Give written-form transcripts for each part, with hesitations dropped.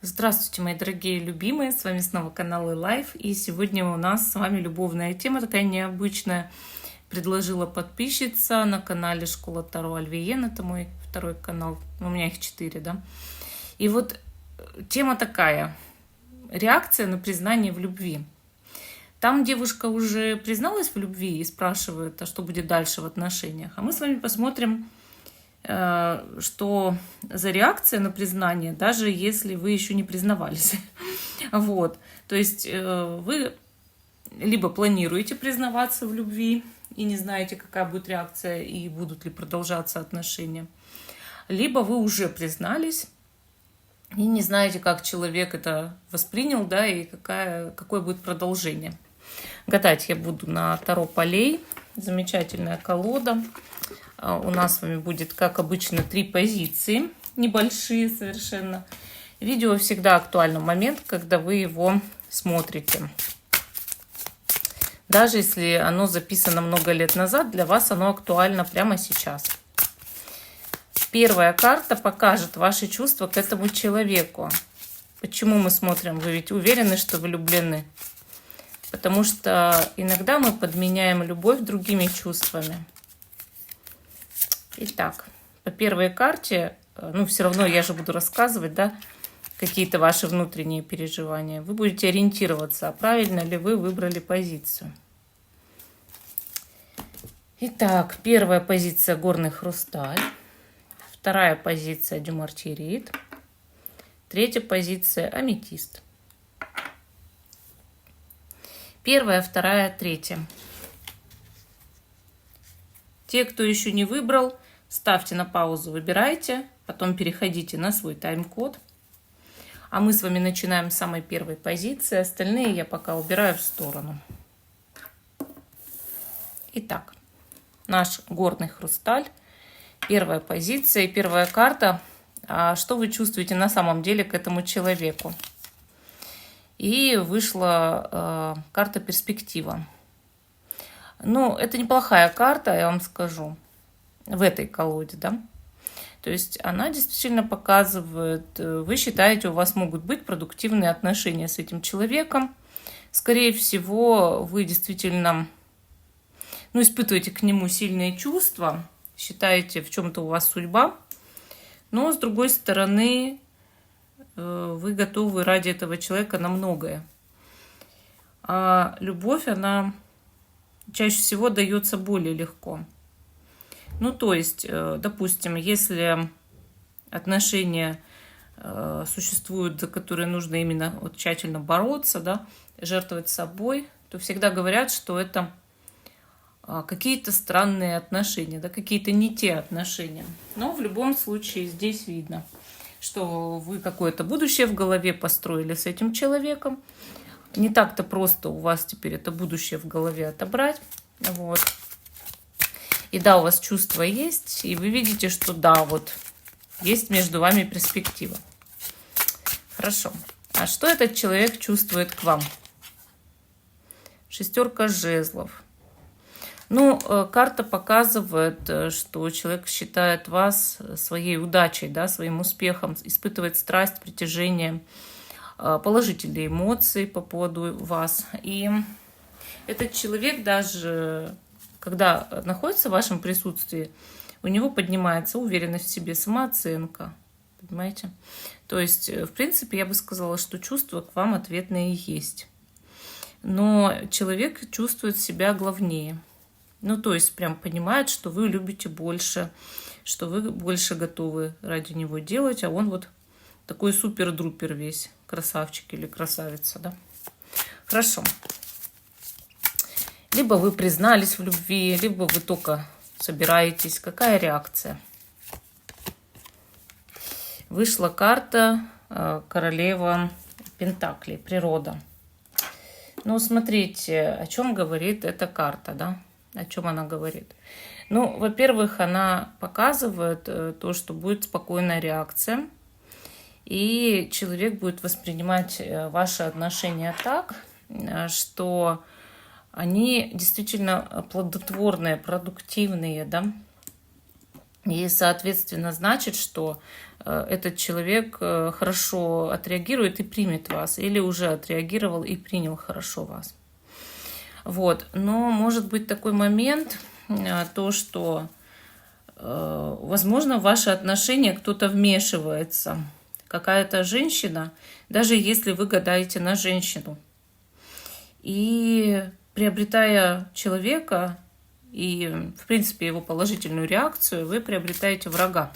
Здравствуйте, мои дорогие любимые, с вами снова канал Life, и сегодня у нас с вами любовная тема, такая необычная. Предложила подписчица на канале Школа Таро Альвиен, это мой второй канал, у меня их 4, да. И вот тема такая, реакция на признание в любви. Там девушка уже призналась в любви и спрашивает, а что будет дальше в отношениях. А мы с вами посмотрим, что за реакция на признание, даже если вы еще не признавались. Вот. То есть вы либо планируете признаваться в любви и не знаете, какая будет реакция и будут ли продолжаться отношения, либо вы уже признались и не знаете, как человек это воспринял, да, и какое будет продолжение. Гадать я буду на Таро полей. Замечательная колода. У нас с вами будет, как обычно, 3 позиции, небольшие совершенно. Видео всегда актуально в момент, когда вы его смотрите. Даже если оно записано много лет назад, для вас оно актуально прямо сейчас. Первая карта покажет ваши чувства к этому человеку. Почему мы смотрим? Вы ведь уверены, что влюблены? Потому что иногда мы подменяем любовь другими чувствами. Итак, по первой карте, все равно я же буду рассказывать, да, какие-то ваши внутренние переживания. Вы будете ориентироваться, правильно ли вы выбрали позицию. Итак, первая позиция — горный хрусталь. Вторая позиция — дюмартирит. Третья позиция — аметист. Первая, вторая, третья. Те, кто еще не выбрал, ставьте на паузу, выбирайте, потом переходите на свой тайм-код. А мы с вами начинаем с самой первой позиции. Остальные я пока убираю в сторону. Итак, наш горный хрусталь. Первая позиция и первая карта. Что вы чувствуете на самом деле к этому человеку? И вышла карта перспектива. Это неплохая карта, я вам скажу, в этой колоде, да. То есть она действительно показывает, вы считаете, у вас могут быть продуктивные отношения с этим человеком. Скорее всего, вы действительно, испытываете к нему сильные чувства, считаете, в чем-то у вас судьба. Но, с другой стороны, вы готовы ради этого человека на многое. А любовь, она чаще всего дается более легко. То есть, допустим, если отношения существуют, за которые нужно именно тщательно бороться, да, жертвовать собой, то всегда говорят, что это какие-то странные отношения, да, какие-то не те отношения. Но в любом случае здесь видно, что вы какое-то будущее в голове построили с этим человеком. Не так-то просто у вас теперь это будущее в голове отобрать. Вот. И да, у вас чувства есть, и вы видите, что да, есть между вами перспектива. Хорошо. А что этот человек чувствует к вам? 6 жезлов. Карта показывает, что человек считает вас своей удачей, да, своим успехом, испытывает страсть, притяжение, положительные эмоции по поводу вас. И этот человек, даже когда находится в вашем присутствии, у него поднимается уверенность в себе, самооценка. Понимаете? То есть, в принципе, я бы сказала, что чувства к вам ответные есть. Но человек чувствует себя главнее. То есть, прям понимает, что вы любите больше, что вы больше готовы ради него делать, а он такой супер-друпер весь, красавчик или красавица, да? Хорошо. Либо вы признались в любви, либо вы только собираетесь. Какая реакция? Вышла карта королева Пентаклей, природа. Смотрите, о чем говорит эта карта, да? О чем она говорит? Во-первых, она показывает то, что будет спокойная реакция. И человек будет воспринимать ваши отношения так, что они действительно плодотворные, продуктивные, да. И, соответственно, значит, что этот человек хорошо отреагирует и примет вас, или уже отреагировал и принял хорошо вас. Вот. Но может быть такой момент, то, что, возможно, в ваши отношения кто-то вмешивается, какая-то женщина, даже если вы гадаете на женщину. И приобретая человека и, в принципе, его положительную реакцию, вы приобретаете врага.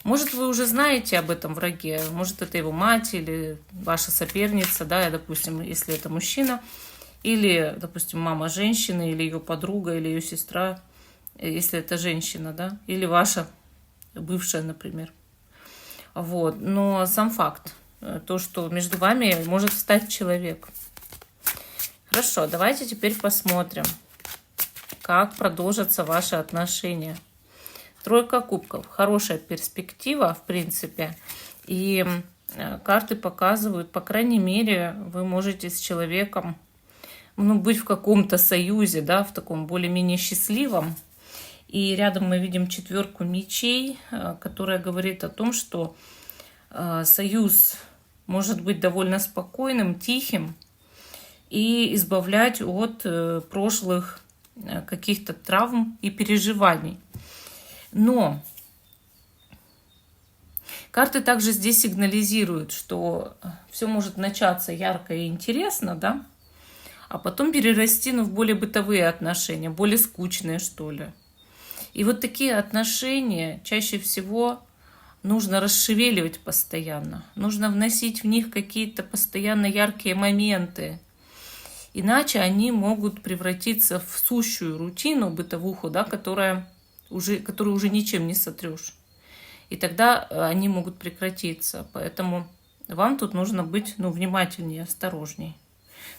Может, вы уже знаете об этом враге, может, это его мать или ваша соперница, да, допустим, если это мужчина, или, допустим, мама женщины, или ее подруга, или ее сестра, если это женщина, да, или ваша бывшая, например. Вот. Но сам факт, то, что между вами может встать человек. Хорошо, давайте теперь посмотрим, как продолжатся ваши отношения. Тройка кубков. Хорошая перспектива, в принципе. И карты показывают, по крайней мере, вы можете с человеком, ну, быть в каком-то союзе, да, в таком более-менее счастливом. И рядом мы видим четверку мечей, которая говорит о том, что союз может быть довольно спокойным, тихим и избавлять от прошлых каких-то травм и переживаний. Но карты также здесь сигнализируют, что все может начаться ярко и интересно, да, а потом перерасти, ну, в более бытовые отношения, более скучные, что ли. И вот такие отношения чаще всего нужно расшевеливать постоянно. Нужно вносить в них какие-то постоянно яркие моменты. Иначе они могут превратиться в сущую рутину, бытовуху, да, которую уже ничем не сотрешь. И тогда они могут прекратиться. Поэтому вам тут нужно быть, ну, внимательнее, осторожней.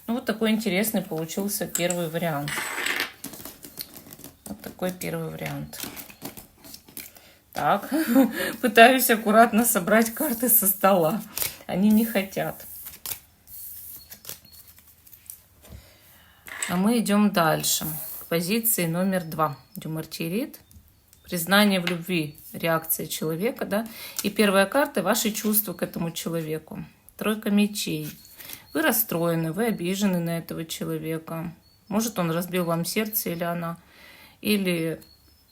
Ну, вот такой интересный получился первый вариант. Вот такой первый вариант. Так, пытаюсь аккуратно собрать карты со стола. Они не хотят. А мы идем дальше. К позиции номер 2. Дюмартирит. Признание в любви. Реакция человека, да. И первая карта — ваши чувства к этому человеку. Тройка мечей. Вы расстроены, вы обижены на этого человека. Может, он разбил вам сердце, или она. Или,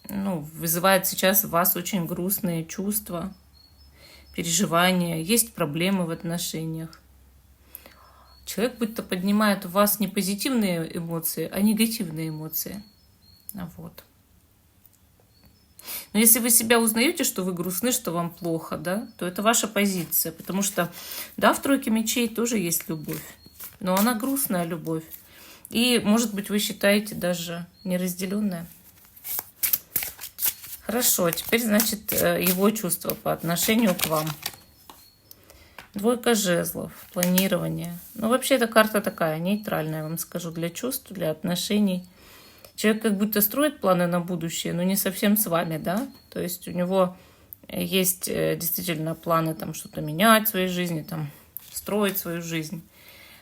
ну, вызывает сейчас в вас очень грустные чувства, переживания. Есть проблемы в отношениях. Человек будто поднимает у вас не позитивные эмоции, а негативные эмоции. Вот. Но если вы себя узнаете, что вы грустны, что вам плохо, да, то это ваша позиция. Потому что, да, в тройке мечей тоже есть любовь. Но она грустная любовь. И, может быть, вы считаете даже неразделенная. Хорошо, теперь, значит, его чувства по отношению к вам. Двойка жезлов, планирование. Ну, вообще, эта карта такая, нейтральная, я вам скажу, для чувств, для отношений. Человек как будто строит планы на будущее, но не совсем с вами, да? То есть у него есть действительно планы там что-то менять в своей жизни, там строить свою жизнь.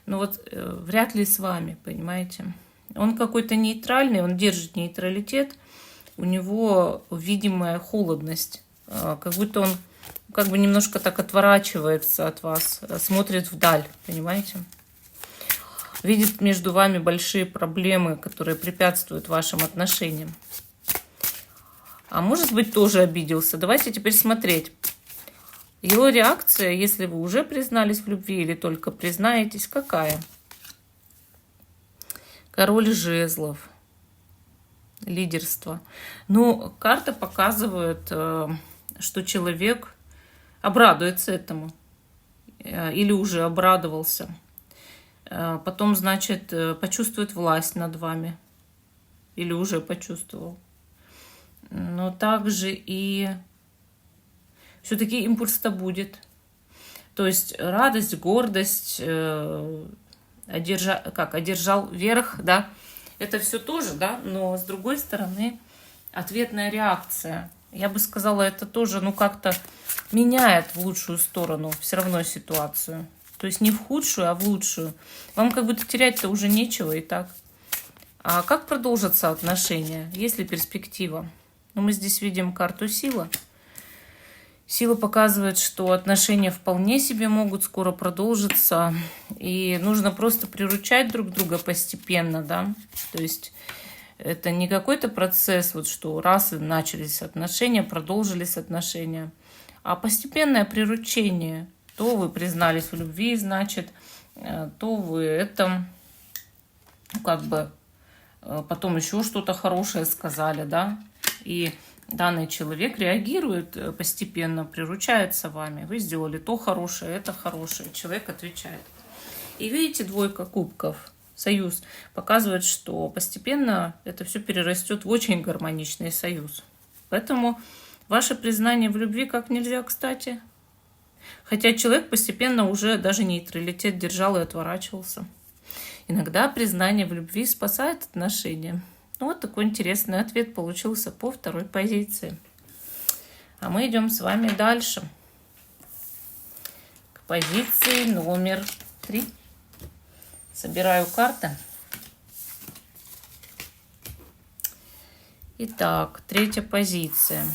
Но вот вряд ли с вами, понимаете? Он какой-то нейтральный, он держит нейтралитет, у него видимая холодность, как будто он как бы немножко так отворачивается от вас, смотрит вдаль, понимаете? Видит между вами большие проблемы, которые препятствуют вашим отношениям. А может быть, тоже обиделся. Давайте теперь смотреть. Его реакция, если вы уже признались в любви или только признаетесь, какая? Король жезлов. Лидерство. Ну, карта показывает, что человек обрадуется этому. Или уже обрадовался. Потом, значит, почувствует власть над вами. Или уже почувствовал. Но также и все-таки импульс-то будет. То есть радость, гордость, одержал верх, да. Это все тоже, да, но с другой стороны ответная реакция. Я бы сказала, это тоже, ну, как-то меняет в лучшую сторону все равно ситуацию. То есть не в худшую, а в лучшую. Вам как будто терять-то уже нечего и так. А как продолжатся отношения? Есть ли перспектива? Но мы здесь видим карту сила. Сила показывает, что отношения вполне себе могут скоро продолжиться. И нужно просто приручать друг друга постепенно, да. То есть это не какой-то процесс, вот что раз и начались отношения, продолжились отношения, а постепенное приручение. То вы признались в любви, значит, то вы это, как бы, потом еще что-то хорошее сказали, да, и данный человек реагирует постепенно, приручается вами. Вы сделали то хорошее, это хорошее, человек отвечает. И видите, двойка кубков, союз, показывает, что постепенно это все перерастет в очень гармоничный союз. Поэтому ваше признание в любви как нельзя кстати. Хотя человек постепенно уже даже нейтралитет держал и отворачивался. Иногда признание в любви спасает отношения. Ну, вот такой интересный ответ получился по второй позиции. А мы идем с вами дальше. К позиции номер 3. Собираю карты. Итак, третья позиция.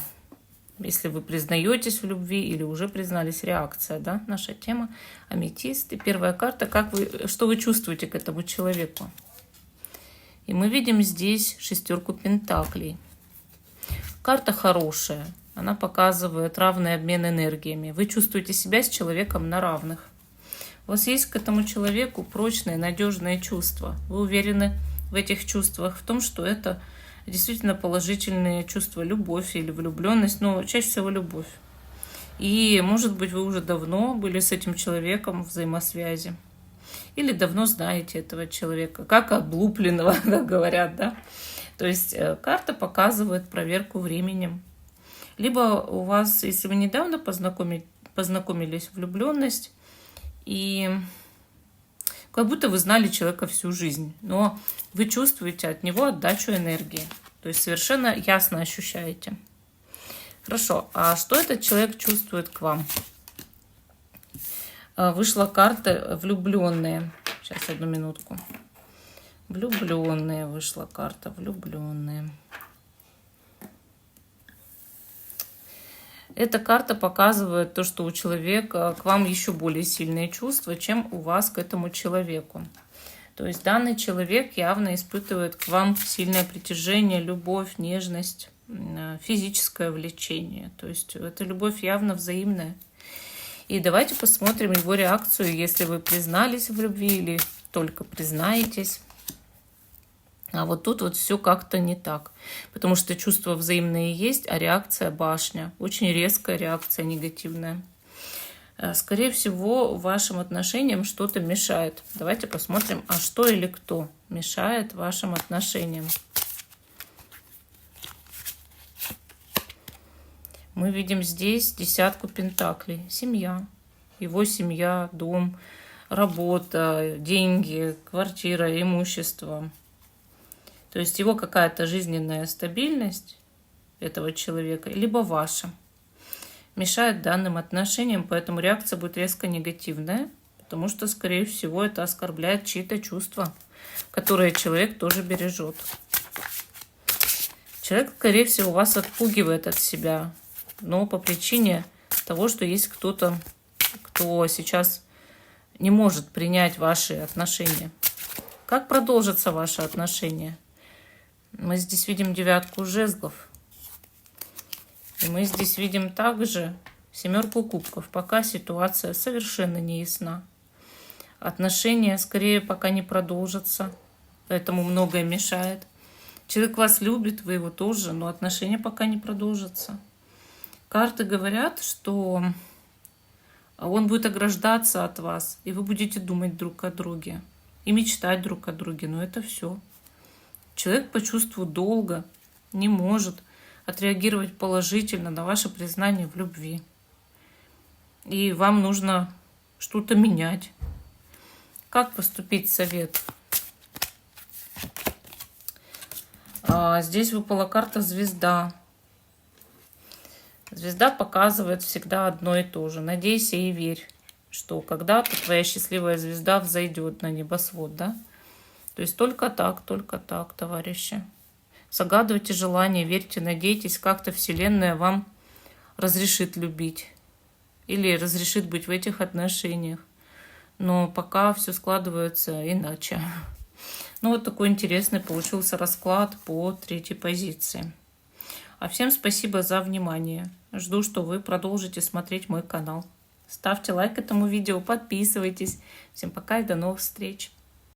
Если вы признаетесь в любви или уже признались, реакция, да, наша тема, аметист. И первая карта, что вы чувствуете к этому человеку. И мы видим здесь шестерку пентаклей. Карта хорошая, она показывает равный обмен энергиями. Вы чувствуете себя с человеком на равных. У вас есть к этому человеку прочные, надежные чувства. Вы уверены в этих чувствах, в том, что это действительно положительные чувства, любовь или влюбленность, но чаще всего любовь. И, может быть, вы уже давно были с этим человеком в взаимосвязи. Или давно знаете этого человека, как облупленного, как говорят, да. То есть карта показывает проверку временем. Либо у вас, если вы недавно познакомились, влюбленность, и как будто вы знали человека всю жизнь, но вы чувствуете от него отдачу энергии. То есть совершенно ясно ощущаете. Хорошо, а что этот человек чувствует к вам? Вышла карта «Влюбленные». Сейчас, одну минутку. Влюбленные. Вышла карта «Влюбленные». Эта карта показывает то, что у человека к вам еще более сильные чувства, чем у вас к этому человеку. То есть данный человек явно испытывает к вам сильное притяжение, любовь, нежность, физическое влечение. То есть эта любовь явно взаимная. И давайте посмотрим его реакцию, если вы признались в любви или только признаетесь. А вот тут вот все как-то не так. Потому что чувства взаимные есть, а реакция башня. Очень резкая реакция, негативная. Скорее всего, вашим отношениям что-то мешает. Давайте посмотрим, а что или кто мешает вашим отношениям. Мы видим здесь десятку пентаклей. Семья, его семья, дом, работа, деньги, квартира, имущество. То есть его какая-то жизненная стабильность этого человека, либо ваша, мешает данным отношениям, поэтому реакция будет резко негативная, потому что, скорее всего, это оскорбляет чьи-то чувства, которые человек тоже бережет. Человек, скорее всего, вас отпугивает от себя, но по причине того, что есть кто-то, кто сейчас не может принять ваши отношения. Как продолжатся ваши отношения? Мы здесь видим девятку жезлов. И мы здесь видим также семерку кубков. Пока ситуация совершенно не ясна. Отношения скорее пока не продолжатся, поэтому многое мешает. Человек вас любит, вы его тоже, но отношения пока не продолжатся. Карты говорят, что он будет ограждаться от вас, и вы будете думать друг о друге, и мечтать друг о друге, но это все. Человек по чувству долга не может отреагировать положительно на ваше признание в любви. И вам нужно что-то менять. Как поступить? Совет. Здесь выпала карта «Звезда». Звезда показывает всегда одно и то же. Надейся и верь, что когда-то твоя счастливая звезда взойдет на небосвод, да? То есть только так, товарищи. Загадывайте желания, верьте, надейтесь, как-то Вселенная вам разрешит любить или разрешит быть в этих отношениях. Но пока все складывается иначе. Ну, вот такой интересный получился расклад по третьей позиции. А всем спасибо за внимание. Жду, что вы продолжите смотреть мой канал. Ставьте лайк этому видео, подписывайтесь. Всем пока и до новых встреч.